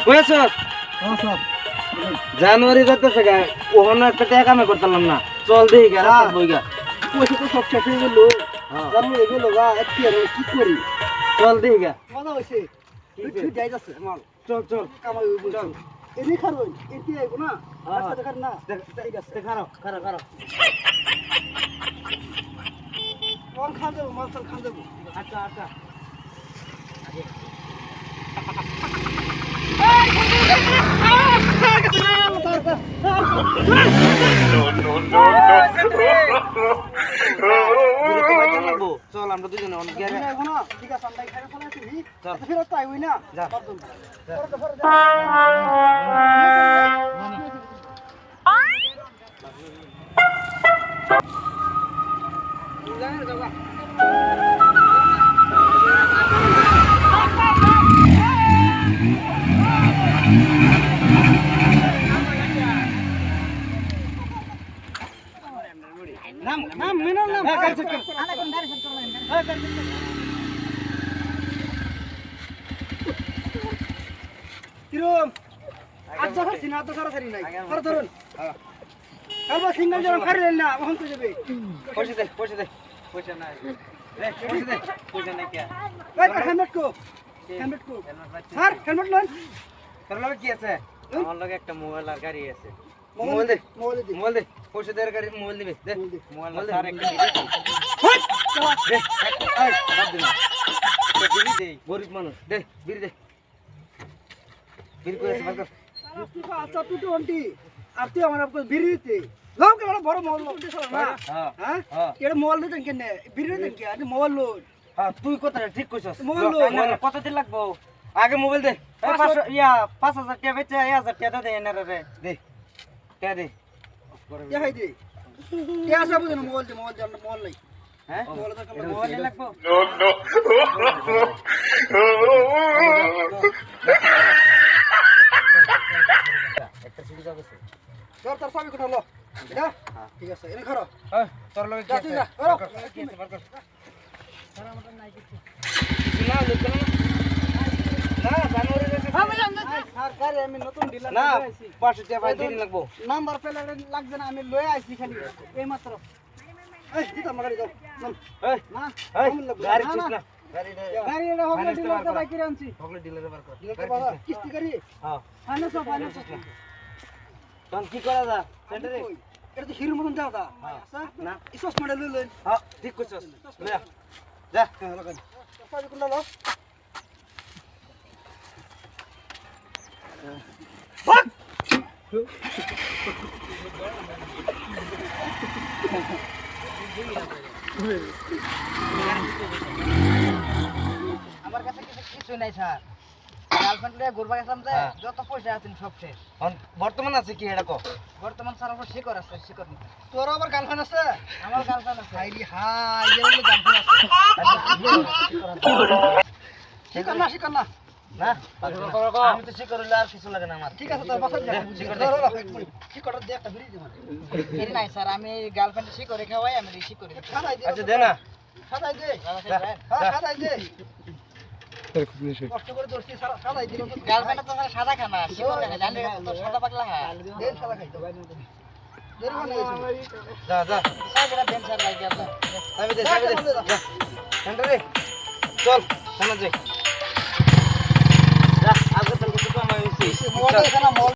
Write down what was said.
কইছস জানুয়ারি যাইতেছে গা ওহন একটা টাকা কামে করতাম না চল দেই গা রাত বইগা পয়সা তো সব শেষ হয়ে গেল জানুয়ারি গেল গা কি আর কি করি চল দেই গা মজা হইছে তুই যাই যাচ্ছে আমার চল চল কামাই হইব চল এনি খারো এটি আইব না রাস্তা দেখার না ঠিক আছে খারাপ খারাপ খারাপ কোন খান দেব মাছ খান দেব আচ্ছা আচ্ছা চল আমরা দুজনে অনেক গেলে ঠিক আছে আমরা এখানে চলে আসি ফেরত আইবি না যা নাম নাম মিনার নাম কিরম আচ্ছা খাচ্ছি না তো সরাসরি নাই ধর ধরুন কালবা সিঙ্গেল জন খারিলেন না ওখান তো যাবে পয়সা দে পয়সা দে পয়সা নাই রে পয়সা দে পয়সা নাই কে ভাই হেলমেট কো স্যার হেলমেট লন তোর লগে কি আছে আমার লগে একটা মোবাইল আর গাড়ি আছে মোবাইল দে মোবাইল দে পয়সা দে আর গাড়ি মোবাইল দিবে দে মোবাইল স্যার একটা দে এই বাদ দে না বিড়ি দে গরিব মানুষ দে বিড়ি দে বিড়ি কই আছে বাদ কর আচ্ছা তুই তো অন্টি আর তুই আমার আপকো বিড়ি দিতে লাও কে বড় মোবাইল লোক দিছ না হ্যাঁ এটা মোবাইল দিতেন কেন বিড়ি দিতেন কি আরে মোবাইল লোক হ্যাঁ তুই কথাটা ঠিক কইছস মোবাইল কত দিন লাগবো আগে মোবাইল দে 500 ইয়া 5000 টাকা বেচে 1000 টাকা দে এনে রে দে টাকা দে ইয়া হাই দে ইয়া সব দিন মোবাইল দে মোবাইল নাই হ্যাঁ মোবাইল লাগবো একটা সুবিধা আছে তোর তোর সবই কোটা লো এটা ঠিক আছে এনে খারো তোর লগে কি আছে কি আছে বার কর সারা মত নাই কিছু না লোক না জানুয়ারি সরকারে আমি নতুন ডিলার না 500 টাকা দিন লাগবো নাম্বার প্লেট লাগবে না আমি লয়ে আইছি খালি এই মাত্র এই দিতা মাগারি দাও এই না এই কম লাগবে গাড়ি চিস না গাড়ি গাড়ি এটা হবে ডিলার কা বাইক আনছি হগলে ডিলারে বার কর ডিলার বাবা কিস্তি করি হ্যাঁ ফাইনান্স ফাইনান্স তখন কি করা যা সেন্টারে এটা তো হিরো মতন দাও দা আচ্ছা না ইসস মডেল লইলেন হ্যাঁ ঠিক কইছস লয়া যা হ্যাঁ লাগান সবই কোলা লো ভাগ আমার কাছে কিছু নাই স্যার গার্লফ্রেন্ড নিয়ে ঘুরবা গেছিলাম যে যত পয়সা আছে সব শেষ বর্তমান আছে কি এটা কো বর্তমান স্যার আমার শিকর আছে শিকর নেই তোর আবার গার্লফ্রেন্ড আছে আমার গার্লফ্রেন্ড আছে হাইরি হাই এর মধ্যে গার্লফ্রেন্ড আছে শিকার না না আমি তো শিকর হইলে আর কিছু লাগে না আমার ঠিক আছে তোর বাসা যা শিকর শিকর দে একটা বিড়ি দে মানে এর নাই স্যার আমি গার্লফ্রেন্ড শিকরে খাওয়াই আমি শিকরে সাদাই দে আচ্ছা দে না সাদাই দে হ্যাঁ সাদাই দে কষ্ট করে দর্শি সাদাই দিল তো গার্লফ্রেন্ড তো স্যার সাদা খানা শিকর খায় জানি তো সাদা পাগলা হয় দেন সাদা খাইতো দেরি মানে যা যা সাদা দেন স্যার ভাই আপনি আমি দে যা সেন্টারে চল সামনে যাই যা আগে তো কত কম হইছে মোবাইল এখানে